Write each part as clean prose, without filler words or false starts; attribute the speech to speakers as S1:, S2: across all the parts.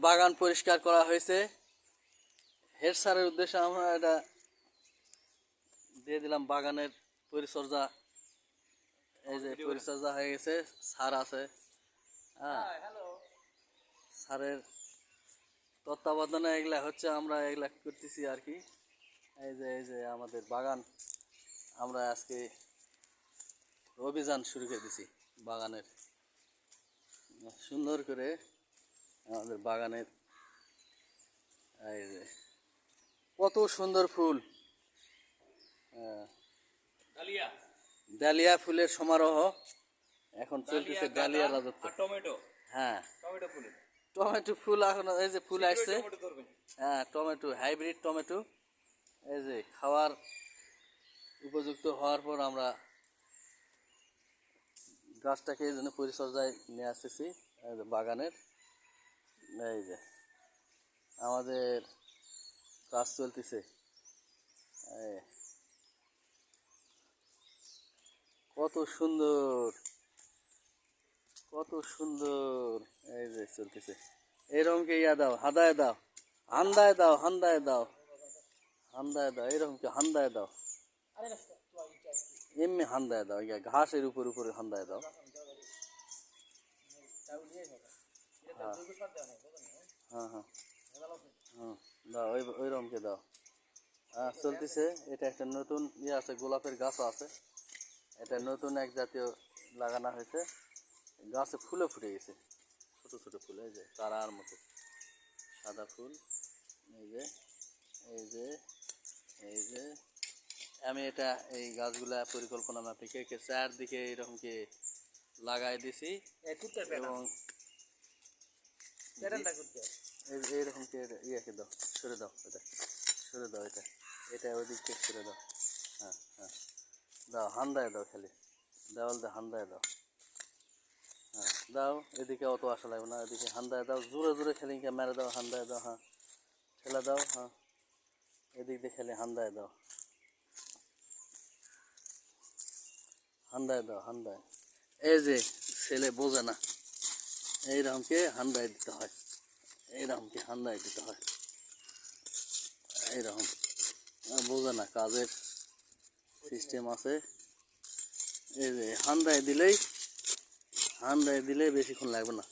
S1: বাগান পরিষ্কার করা হয়েছে। হেড স্যারের উদ্দেশ্যে আমরা এটা দিয়ে দিলাম বাগানের পরিচর্যা। এই যে পরিচর্যা হয়ে গেছে, স্যার আছে। হ্যাঁ, স্যারের তত্ত্বাবধানে এগুলা হচ্ছে, আমরা এগুলা করতেছি আর কি। এই যে আমাদের বাগান, আমরা আজকে অভিযান শুরু করে দিছি বাগানের। সুন্দর করে আমাদের বাগানের এই যে কত সুন্দর ফুল, ডালিয়া ফুলের সমারোহ এখন চলতেছে। ডালিয়া রাজত্ব। হ্যাঁ, টমেটো ফুল এখন এই যে ফুল আসছে। হ্যাঁ, টমেটো, হাইব্রিড টমেটো। এই যে খাওয়ার উপযুক্ত হওয়ার পর আমরা গাছটাকে এই জন্য পরিচর্যায় নিয়ে আসতেছি বাগানের। এই যে আমাদের কাজ চলতেছে। কত সুন্দর, কত সুন্দর। এই যে চলতেছে এরকমকে ইয়া দাও, হাদায় দাও, হান্দায় দাও, হান্দায় দাও, হান্দায় দাও, এরকমকে হান্দায় দাও, এমনি হান্দায় দাও, ঘাসের উপর উপরে হান্দায় দাও। হ্যাঁ হ্যাঁ হ্যাঁ, দাও ওইরকমকে দাও। চলতেছে। এটা একটা নতুন ইয়ে আছে, গোলাপের গাছও আছে। এটা নতুন এক জাতীয় লাগানো হয়েছে। গাছে ফুলও ফুটে গেছে, ছোট ছোট ফুল। এই যে তারার মতো সাদা ফুল। এই যে এই যে এই যে আমি এটা এই গাছগুলা পরিকল্পনা মাফিক চারদিকে এইরকমকে লাগাই দিছি এবং এইরকমকে ইয়েকে দাও, সরে দাও, এটা সরে দাও, এটা এটা ওই দিক থেকে সরে দাও। হ্যাঁ হ্যাঁ, দাও, হান্দায় দাও, খালি দেওয়াল দিয়ে হান্দায় দাও। হ্যাঁ দাও, এদিকে অত আসা লাগবে না, এদিকে হান্দায় দাও, জোরে জোরে খেলে মেরে দাও, হান্দায় দাও। হ্যাঁ, ঠেলা দাও। হ্যাঁ, এদিক দিয়ে খেলে হান্দায় দাও, হান্দায় দাও, হান্দায়। এই যে ছেলে বোঝে না, এইরকমকে হান্দায় দিতে হয়, এইরকমকে হান্দায় দিতে হয়। এইরকম বোঝে না, কাজের সিস্টেম আছে। এই যে হান্দায় দিলেই বেশিক্ষণ লাগবে না।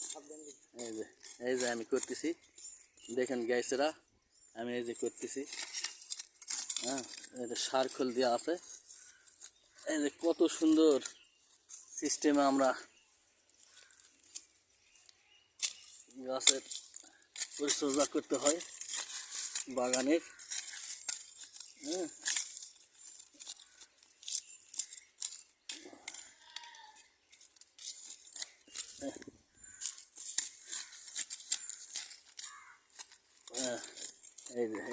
S1: এই যে আমি করতেছি, দেখেন গ্যাসেরা, আমি এই যে করতেছি। হ্যাঁ, এটা সারখোল দেওয়া আছে। এই যে কত সুন্দর সিস্টেমে আমরা গাছের পরিচর্যা করতে হয় বাগানের। হ্যাঁ,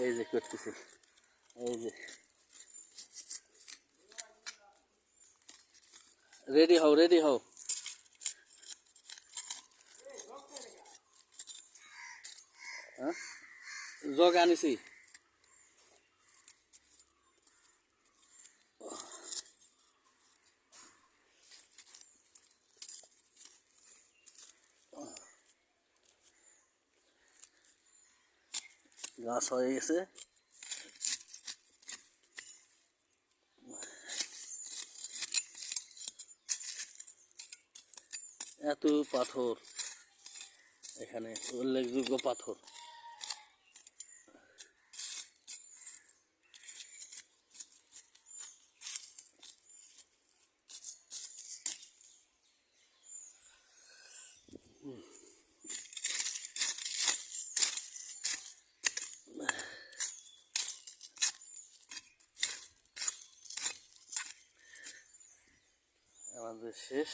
S1: এই যে করতেছি। এই যে রেডি হও, রেডি হও। হ্যাঁ, জগ আনিছি। গাছ হয়ে গেছে। এত পাথর এখানে, উল্লেখযোগ্য পাথর। আমাদের শেষ।